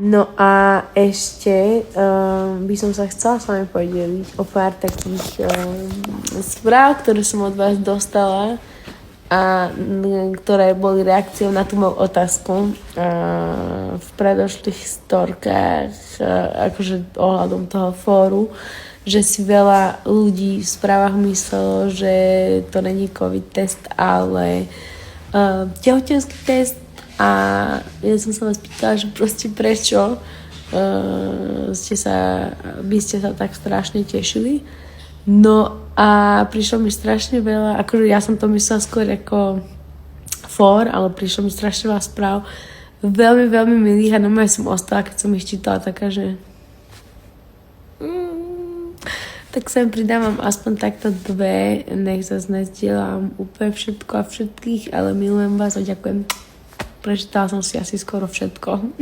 No a ešte by som sa chcela s vami podeliť o pár takých správ, ktoré som od vás dostala a ktoré boli reakciou na tú moju otázku v predošlých storkách, akože ohľadom toho fóru, že si veľa ľudí v správach myslelo, že to není COVID test, ale tehotenský test. A ja som sa vás pýtala, že proste prečo by ste sa tak strašne tešili. No a prišlo mi strašne veľa, akože ja som to myslela skôr ako for, ale prišlo mi strašne veľa správ. Veľmi, veľmi milých a normálne som ostala, keď som ich čítala, taká, že tak sem pridávam aspoň takto dve, nech zase nezdielam úplne všetko a všetkých, ale milujem vás a ďakujem. Prečítala som si asi skoro všetko.